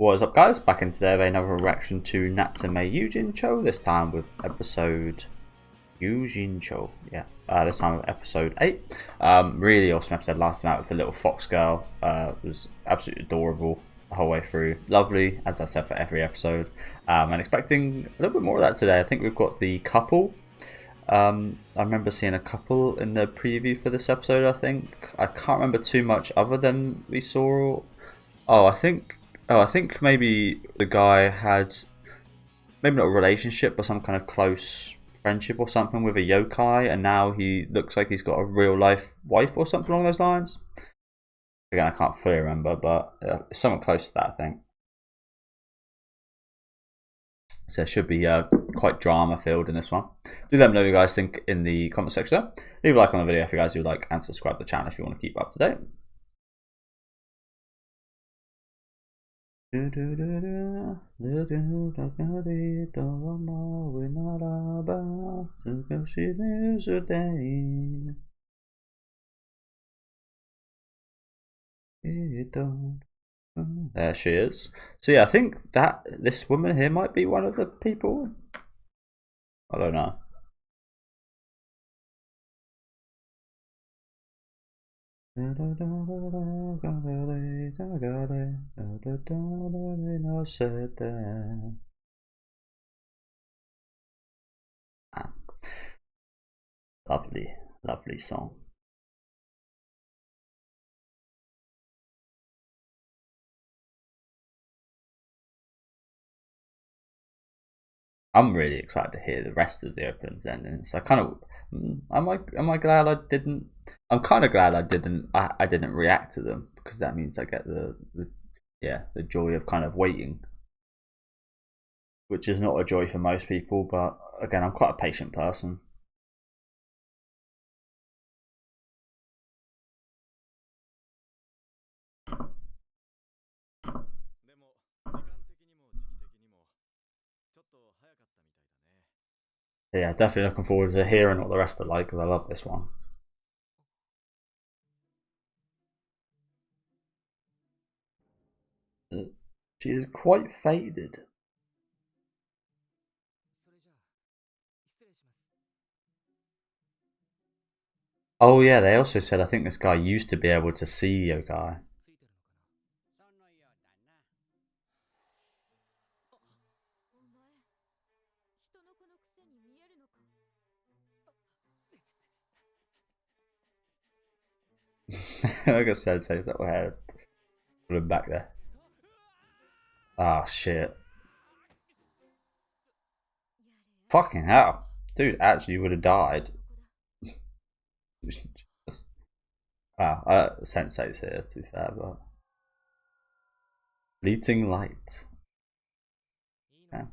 What is up, guys? Back in today with another reaction to Natsume Yuujinchou, this time with episode Yuujinchou. Yeah, this time with episode 8. Really awesome episode last time out with the little fox girl. It was absolutely adorable the whole way through. Lovely, as I said, for every episode. And expecting a little bit more of that today. I think we've got the couple. I remember seeing a couple in the preview for this episode, I think. I can't remember too much other than we saw. I think maybe the guy had, maybe not a relationship, but some kind of close friendship or something with a yokai, and now he looks like he's got a real life wife or something along those lines. Again, I can't fully remember, but it's somewhat close to that, I think. So it should be quite drama filled in this one. Do let me know what you guys think in the comment section. Leave a like on the video if you guys do like, and subscribe to the channel if you want to keep up to date. There she is. So yeah, I think that this woman here might be one of the people. I don't know. Lovely, lovely song. I'm really excited to hear the rest of the openings endings. I kind of, am I glad I didn't? I'm kind of glad I didn't react to them, because that means I get the joy of kind of waiting, which is not a joy for most people. But again, I'm quite a patient person. Yeah, definitely looking forward to hearing what the rest are like, because I love this one. She is quite faded. Oh yeah, they also said I think this guy used to be able to see yokai. I guess so, take that way. Put him back there. Ah, shit. Fucking hell. Dude actually would have died. Wow, Sensei's here, to be fair, but. Fleeting light. Yeah.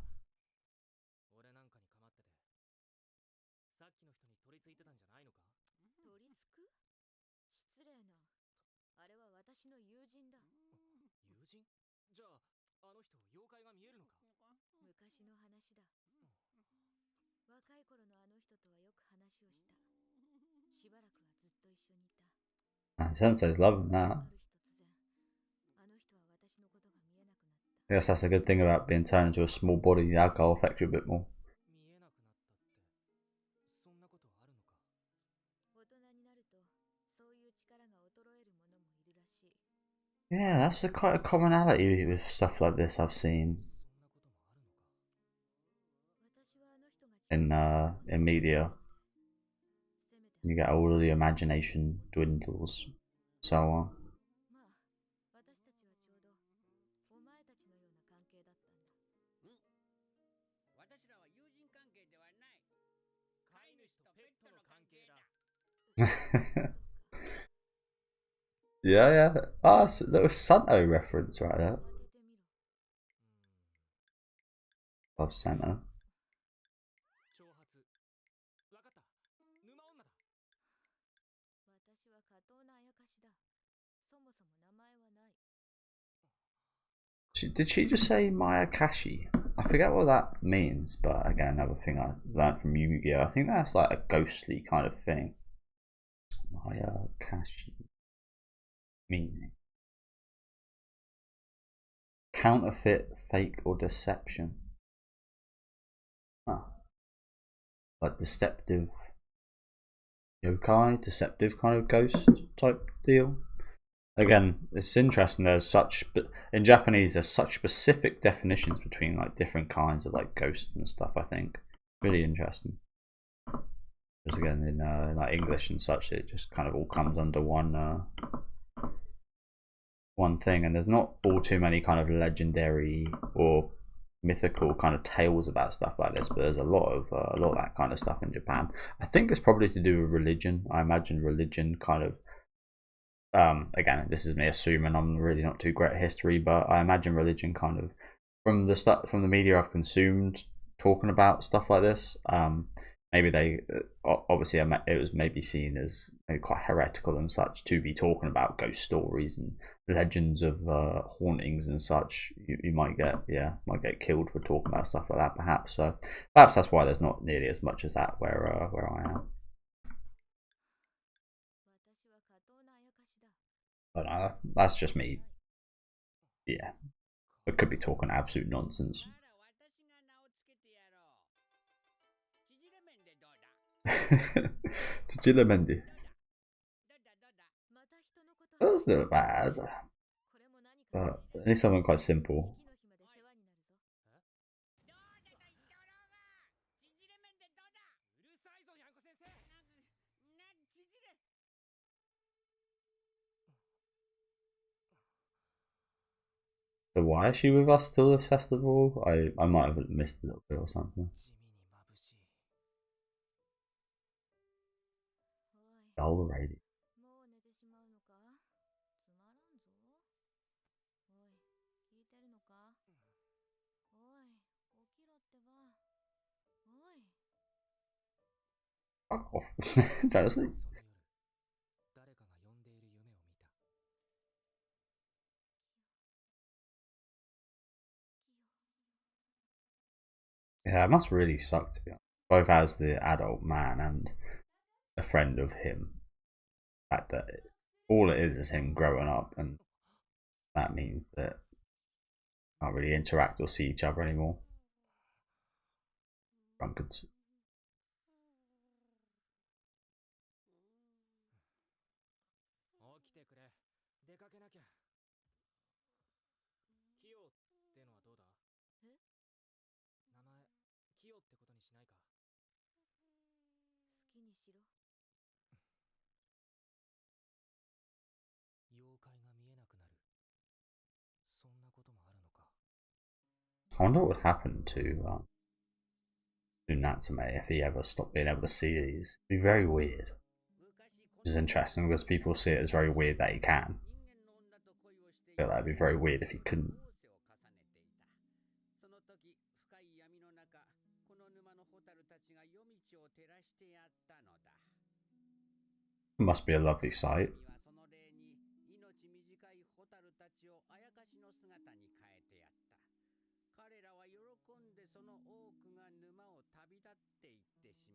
Sensei's loving that. I guess that's a good thing about being turned into a small body. The alcohol affects you a bit more. Yeah, that's quite a commonality with stuff like this I've seen in media. You get all of the imagination dwindles, so on. Yeah. Ah, oh, there was Santo reference right there. Love Santo. Did she just say Mayakashi? I forget what that means, but again, another thing I learned from Yu-Gi-Oh! I think that's like a ghostly kind of thing. Mayakashi meaning. Counterfeit, fake, or deception. Huh. Like deceptive yokai, deceptive kind of ghost type deal. Again, it's interesting. There's such, in Japanese, there's such specific definitions between like different kinds of like ghosts and stuff. I think really interesting. Because again, in like English and such, it just kind of all comes under one thing, and there's not all too many kind of legendary or mythical kind of tales about stuff like this, but there's a lot of that kind of stuff in Japan. I think it's probably to do with religion. I imagine religion kind of again, this is me assuming, I'm really not too great at history, but I imagine religion kind of from the media I've consumed talking about stuff like this, maybe they obviously it was maybe seen as maybe quite heretical and such to be talking about ghost stories and legends of hauntings and such. You might get killed for talking about stuff like that, perhaps. So perhaps that's why there's not nearly as much as that where I am. But that's just me. Yeah, I could be talking absolute nonsense. Chichilemendi. That was not bad. But at least something quite simple. So why is she with us till the festival? I might have missed a little bit or something. Dull radio. Fuck off. Trying to sleep. Yeah, it must really suck to be honest. Both as the adult man and a friend of him. The fact that all it is him growing up, and that means that can't really interact or see each other anymore. Drunkards. I wonder what would happen to Natsume if he ever stopped being able to see these. It'd be very weird. Which is interesting because people see it as very weird that he can. I feel like it'd be very weird if he couldn't. It must be a lovely sight.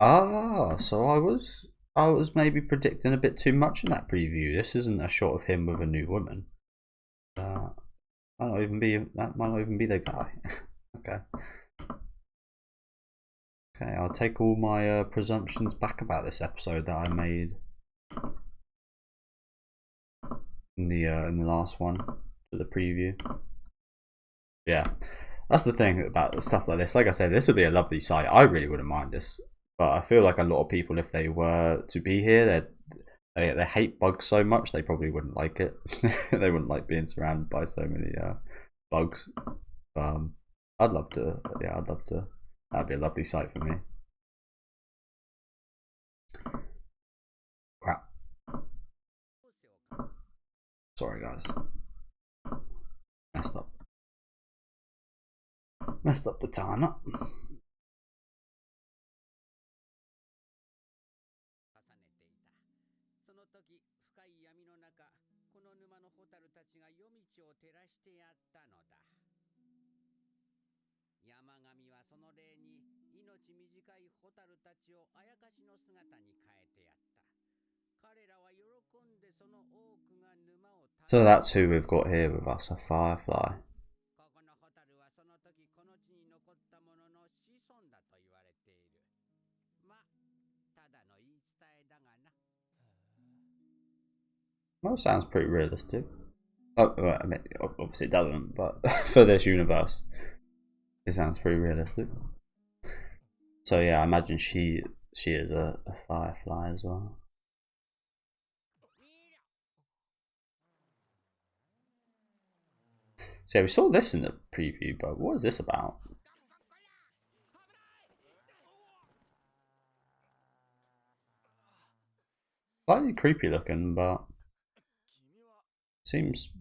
Ah, so I was maybe predicting a bit too much in that preview. This isn't a shot of him with a new woman. That might not even be the guy. Okay. Okay, I'll take all my presumptions back about this episode that I made in the last one for the preview. Yeah, that's the thing about stuff like this. Like I said, this would be a lovely sight. I really wouldn't mind this, but I feel like a lot of people, if they were to be here, they hate bugs so much they probably wouldn't like it. They wouldn't like being surrounded by so many bugs. I'd love to. Yeah, I'd love to. That'd be a lovely sight for me. Crap. Sorry, guys. Messed up the timer. So that's who we've got here with us, a Firefly. その時この地に残ったものの子孫だと言われている。ま、ただの言い伝えだがな。Well, sounds pretty realistic. Oh, well, I mean, obviously it doesn't, but for this universe, it sounds pretty realistic. So yeah, I imagine she is a Firefly as well. So yeah, we saw this in the preview, but what is this about? Slightly creepy looking, but seems. す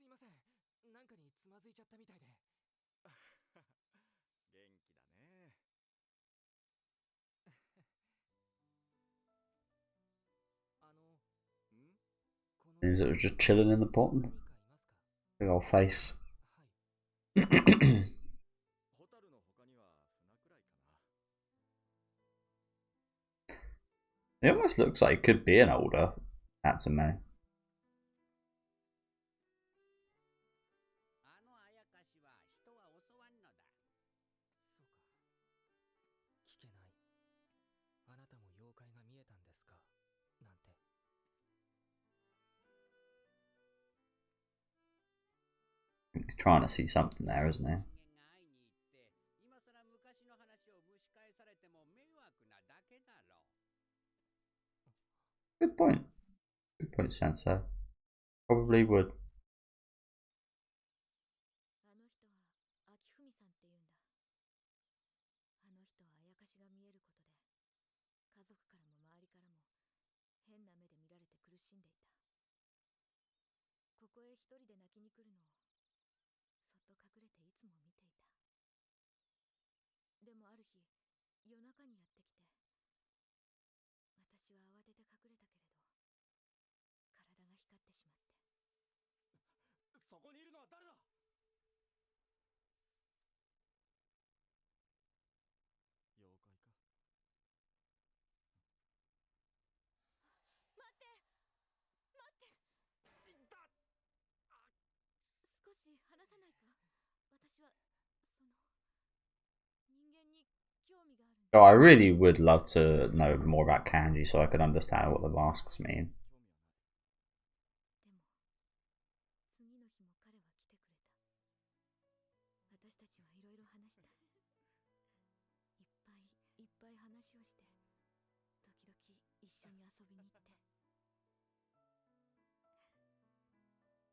いません、なんかにつまずいちゃったみたいで。元気だね。Seems it was just chilling in the pond. Big old face. はい。ホタルの他には船くらいかな。It almost looks like it could be an older Natsume. あのあやかしは人は襲わんのだ。そうか。聞けない。あなたも妖怪が見えたんですかなんて。He's trying to see something there, isn't he? 人間が会いに行って、今さら昔の話を蒸し返されても迷惑なだけだろう。 Good point. Good point, Sensei. Probably would. あの人は秋文さんって言うんだ。あの人はあやかしが見えることで、家族からも周りからも変な目で見られて苦しんでいた。ここへ一人で泣きに来るのをそっと隠れていつも見ていた。でもある日、夜中にやってきて、私は慌てて隠れたけれど、体が光ってしまって。そこにいるのは誰だ。妖怪か。待って、待って。いた。少し話さないか。私は人間に興味があるんだ。 Oh, I really would love to know more about kanji so I could understand what the masks mean. でも次の日も彼は来てくれた。私たちはいろいろ話した。いっぱい話をして、時々一緒に遊びに行って。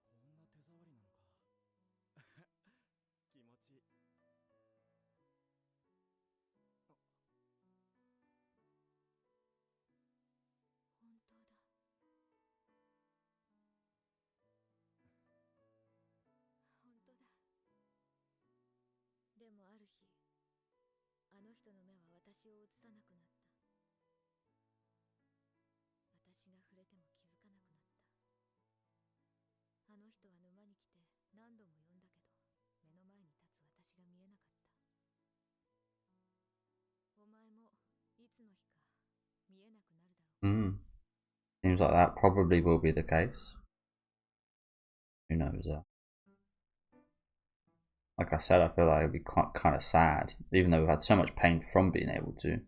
こんな手触りなのか。気持ちいい。本当だ。本当だ。でもある日、あの人の目は私を映さなくなった。私が触れても気づかなくなった。あの人は沼に来て何度も呼んだけど、目の前に立つ私が見えなかった。お前もいつの日か見えなくなるだろう。 Hmm. Seems like that probably will be the case. Who knows? Like I said, I feel like it'd be kind of sad, even though we've had so much pain from being able to.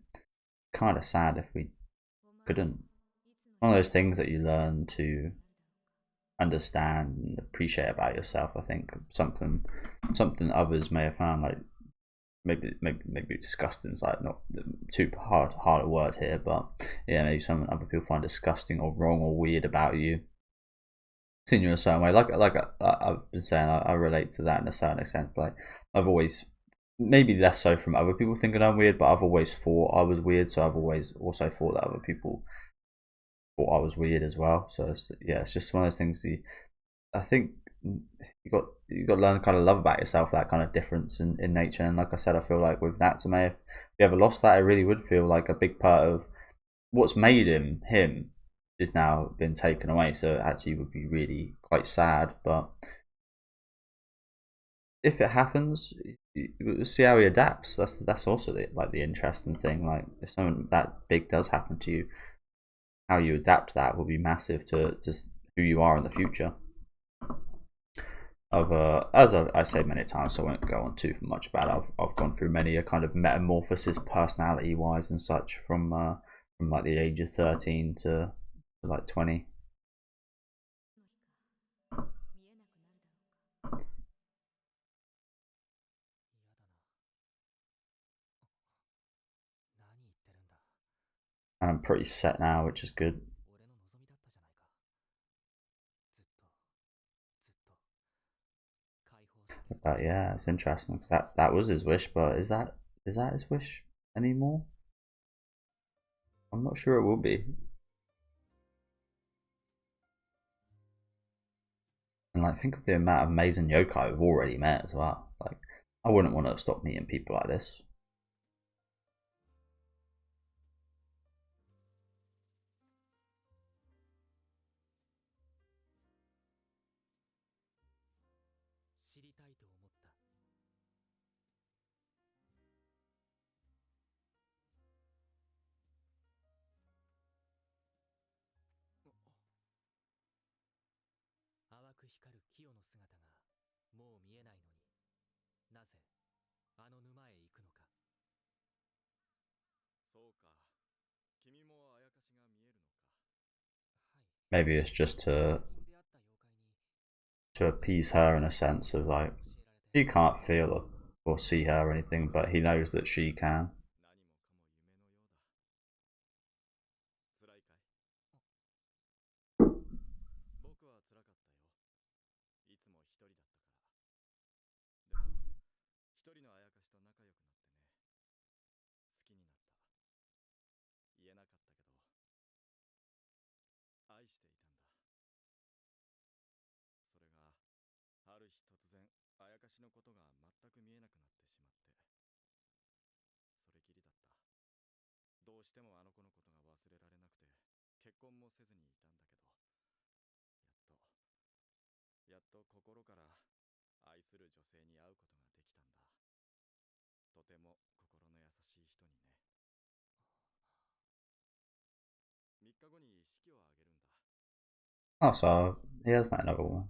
Kind of sad if we couldn't. One of those things that you learn to understand and appreciate about yourself. I think something others may have found like maybe disgusting is like not too hard a word here, but yeah, maybe some other people find disgusting or wrong or weird about you. Seen you in a certain way, like I've been saying, I relate to that in a certain extent. Like I've always, maybe less so from other people thinking I'm weird, but I've always thought I was weird, so I've always also thought that other people thought I was weird as well. So it's just one of those things. I think you got to learn to kind of love about yourself, that kind of difference in nature. And like I said, I feel like with Natsume, if you ever lost that, it really would feel like a big part of what's made him is now been taken away. So it actually would be really quite sad. But if it happens, you see how he adapts. That's also the interesting thing. Like if something that big does happen to you, how you adapt to that will be massive to who you are in the future. as I say many times, so I won't go on too much about it. I've gone through many a kind of metamorphosis, personality wise and such, from like the age of 13 to like 20. 何言ってるんだ。 And I'm pretty set now, which is good. 俺の望みだったじゃないか。ずっと解放される。 But yeah, it's interesting because that was his wish, but is that his wish anymore? I'm not sure it will be. And like, think of the amount of amazing yokai we've already met as well. It's like, I wouldn't want to stop meeting people like this. 知りたいと思った。淡く光る清の姿がもう見えないのに、なぜあの沼へ行くのか。そうか、君もあやかしが見えるのか。はい。 Maybe it's just to 出会った妖怪に appease her in a sense of like, he can't feel or see her or anything, but he knows that she can. 何もかも夢のようだ。辛いかい。僕は辛かったよ。いつも一人だったから。でも一人のあやかしと仲良くなってね。好きになった。言えなかったけど、愛していたんだ。それがある日突然あやかしのことが全く見えなくなってしまって、それきりだった。どうしてもあの子のことが忘れられなくて、結婚もせずにいたんだけど、やっと心から愛する女性に会うことができたんだ。とても心の優しい人にね。3日後に式を挙げるんだ。 Oh, so he has met another one.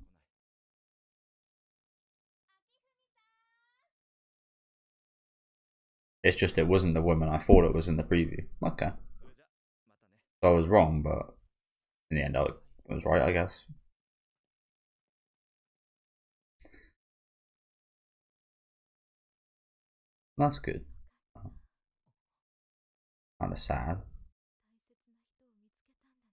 It's just it wasn't the woman I thought it was in the preview. Okay. それじゃまたね。 So I was wrong, but in the end I was right, I guess. That's good. Kind of sad. 大切な人を見つけたんだな。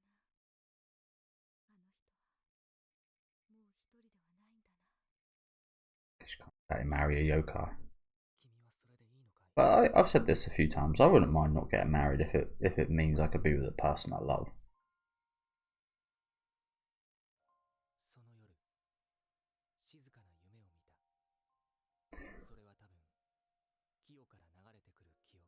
あの人はもう一人ではないんだな。 She can't exactly marry a yokai. 君はそれでいいのかい。 But I've said this a few times. I wouldn't mind not getting married if it means I could be with a person I love. その夜、静かな夢を見た。それは多分、清から流れてくる記憶。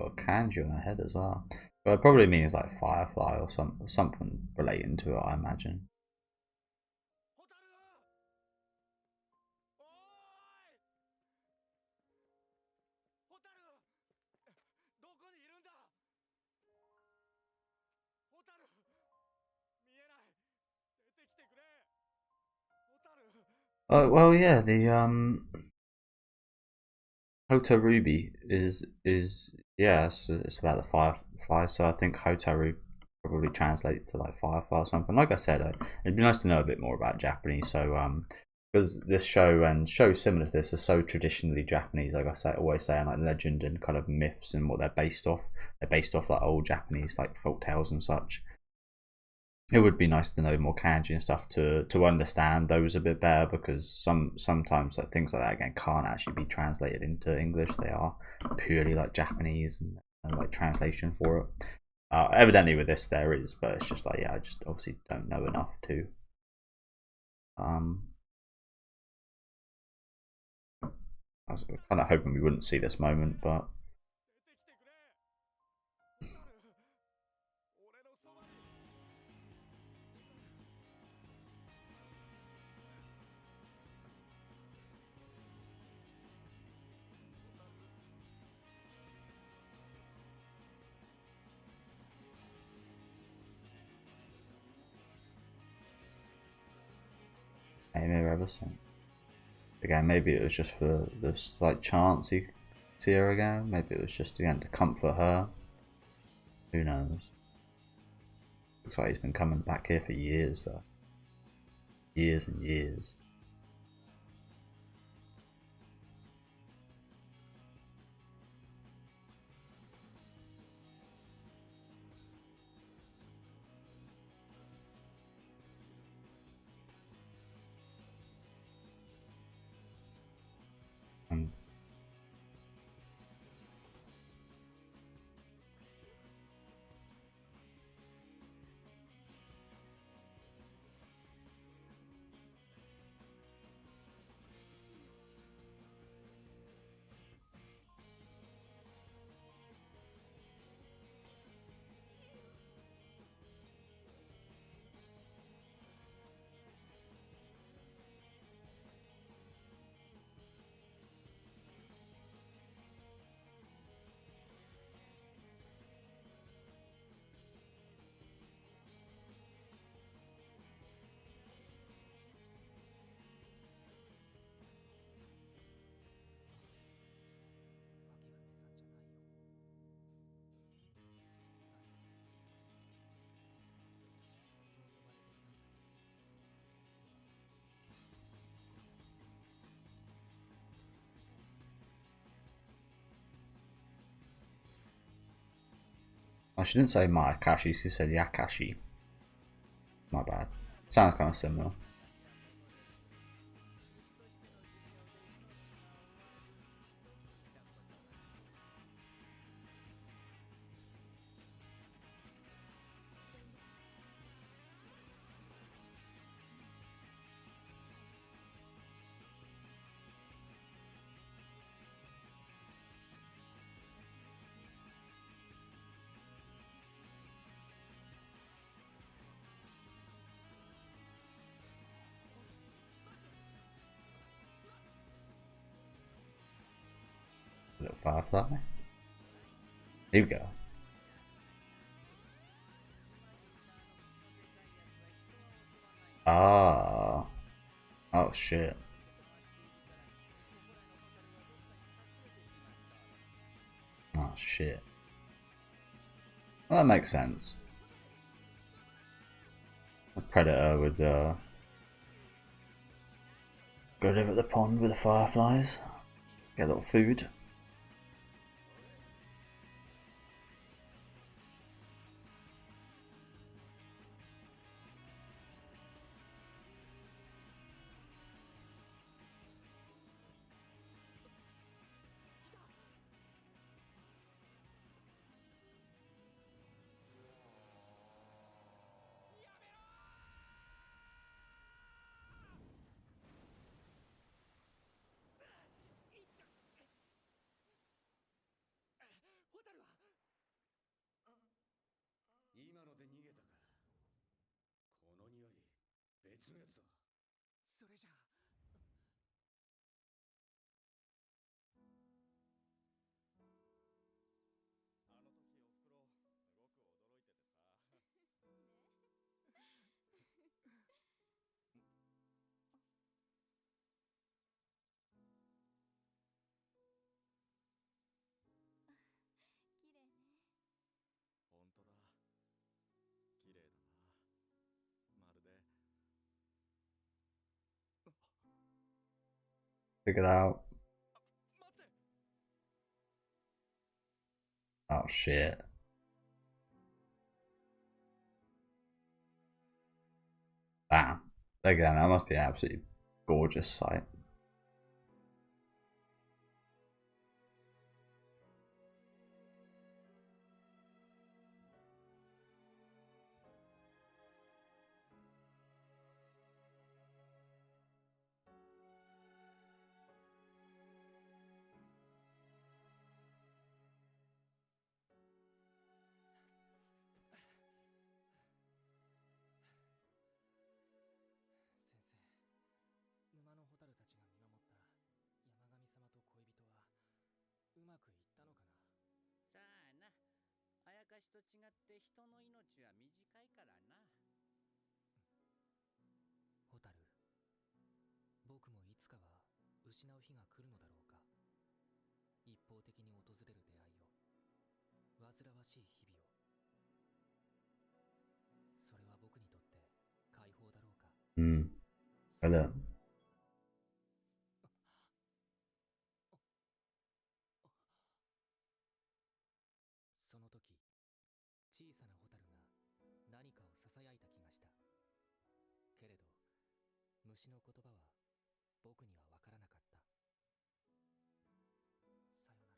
Got a kanji on her head as well. But it probably means like Firefly or something relating to it, I imagine. ホタル！おーい！ホタル！どこにいるんだ！ホタル！見えない！出てきてくれ！ホタル！ Well, yeah, the Hotarubi is yeah, it's about the Firefly. So I think Hotaru probably translates to like Firefly or something. Like I said, it'd be nice to know a bit more about Japanese. So because this show and shows similar to this are so traditionally Japanese, like I say, always saying like legend and kind of myths and what they're based off. They're based off like old Japanese like folk tales and such. It would be nice to know more kanji and stuff to understand those a bit better, because sometimes like things like that again can't actually be translated into English. They are purely like Japanese and like translation for it. Evidently with this there is, but it's just like, yeah, I just obviously don't know enough to I was kind of hoping we wouldn't see this moment, but maybe ever since. Again, maybe it was just for the slight chance he could see her again. Maybe it was just again to comfort her. Who knows? Looks like he's been coming back here for years, though. Years and years. And oh, she didn't say Mayakashi, she said Yakashi. My bad. Sounds kind of similar. Little Firefly. Here we go. Ah. Oh shit. Oh shit. Well, that makes sense. A predator would go live at the pond with the fireflies. Get a little food. Figure it out. Oh shit. Damn. Again, that must be an absolutely gorgeous sight. と違って人の命は短いからな。ホタル、僕もいつかは失う日が来るのだろうか。一方的に訪れる出会いを、煩わしい日々を。それは僕にとって解放だろうか。Brilliant. その時、小さなホタルが何かをささやいた気がした。けれど、虫の言葉は僕にはわからなかった。さよなら、ホタル。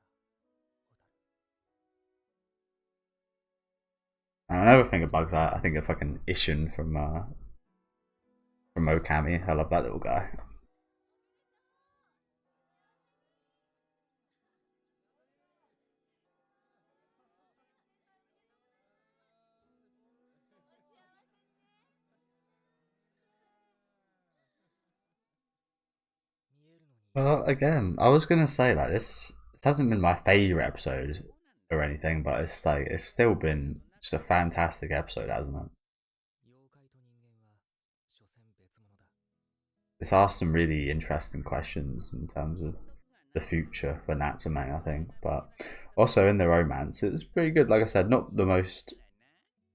Another thing that bugs out, I think of fucking Ishin from Okami. I love that little guy. Well, again, I was gonna say like this hasn't been my favorite episode or anything, but it's like it's still been just a fantastic episode, hasn't it? It's asked some really interesting questions in terms of the future for Natsume, I think, but also in the romance, it's pretty good. Like I said, not the most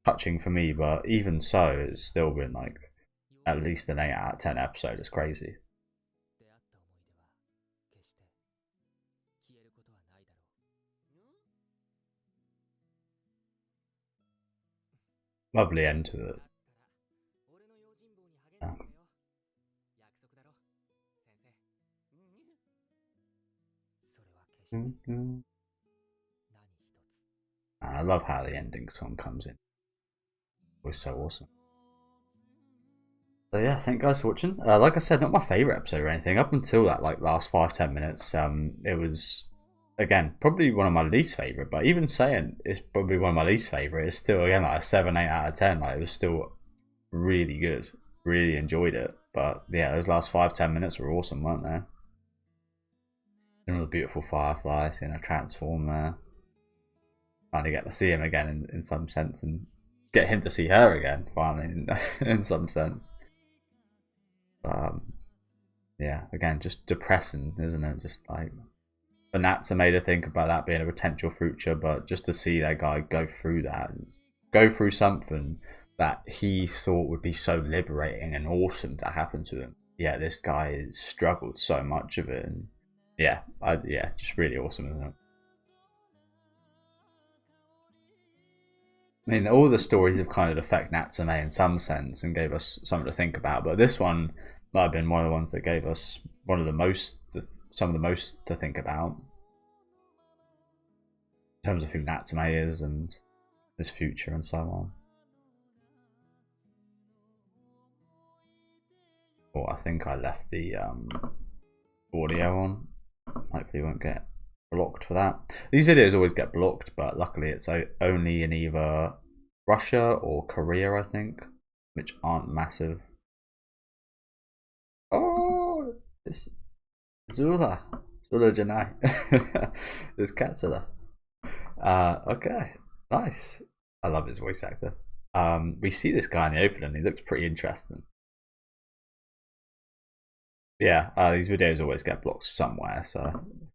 touching for me, but even so, it's still been like at least an 8 out of 10 episode. It's crazy. Lovely end to it. Yeah. I love how the ending song comes in. It was so awesome. So yeah, thank you guys for watching. Like I said, not my favourite episode or anything. Up until that like last 5-10 minutes, it was again probably one of my least favourite. But even saying it's probably one of my least favourite, it's still again like a 7-8 out of 10. Like it was still really good. Really enjoyed it. But yeah, those last 5-10 minutes were awesome, weren't they? And all the beautiful Firefly, seeing her transform there. Finally get to see him again in some sense, and get him to see her again finally in some sense. Yeah, again, just depressing, isn't it? Just like for Natsume to think about that being a potential future, but just to see that guy go through that, go through something that he thought would be so liberating and awesome to happen to him. Yeah, this guy has struggled so much of it, and yeah, just really awesome, isn't it? I mean, all the stories have kind of affect Natsume in some sense and gave us something to think about, but this one might have been one of the ones that gave us some of the most to think about in terms of who Natsume is and his future and so on. Oh, I think I left the audio on. Hopefully, won't get blocked for that. These videos always get blocked, but luckily it's only in either Russia or Korea, I think, which aren't massive. Oh, it's Zula Janai. There's Katsura. Okay, nice. I love his voice actor. We see this guy in the opening. He looks pretty interesting. Yeah, these videos always get blocked somewhere, so I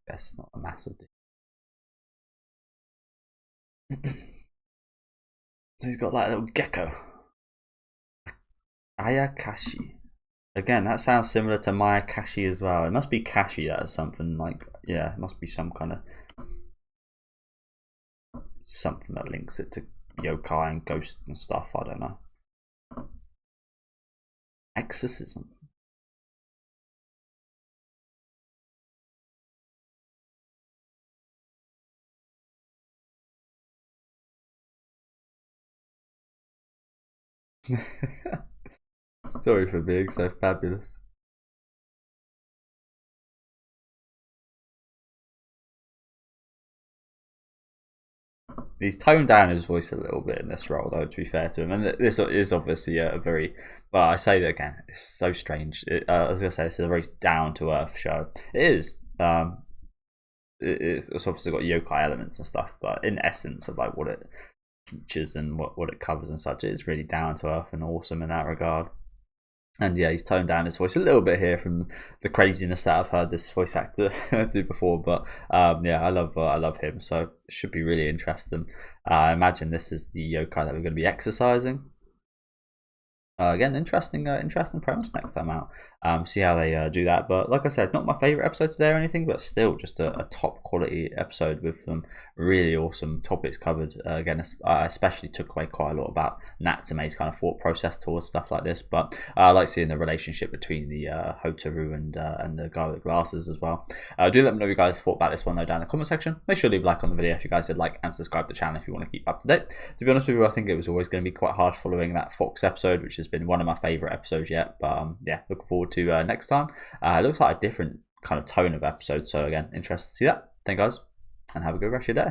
guess not a massive deal. So he's got like a little gecko. Ayakashi. Again, that sounds similar to Mayakashi as well. It must be Kashi that is something like, yeah, it must be some kind of something that links it to yokai and ghosts and stuff, I don't know. Exorcism. Sorry for being so fabulous. He's toned down his voice a little bit in this role, though, to be fair to him. And this is obviously a very, well, I say that again, it's so strange. I was going to say, it's a very down-to-earth show. It is. It's obviously got yokai elements and stuff, but in essence of like what it features and what it covers and such. It's really down to earth and awesome in that regard. And yeah, he's toned down his voice a little bit here from the craziness that I've heard this voice actor do before. But yeah, I love him. So it should be really interesting. I imagine this is the yokai that we're going to be exercising. Again, interesting premise next time out. See how they do that. But like I said, not my favorite episode today or anything, but still just a top quality episode with some really awesome topics covered. Again, I especially took away quite a lot about Natsume's kind of thought process towards stuff like this. But I like seeing the relationship between the Hotaru and the guy with the glasses as well. Do let me know what you guys thought about this one though down in the comment section. Make sure to leave a like on the video if you guys did like, and subscribe to the channel if you want to keep up to date. To be honest with you, I think it was always going to be quite hard following that Fox episode, which has been one of my favorite episodes yet. But yeah, looking forward to next time. It looks like a different kind of tone of episode, so again, interested to see that. Thank you guys, and have a good rest of your day.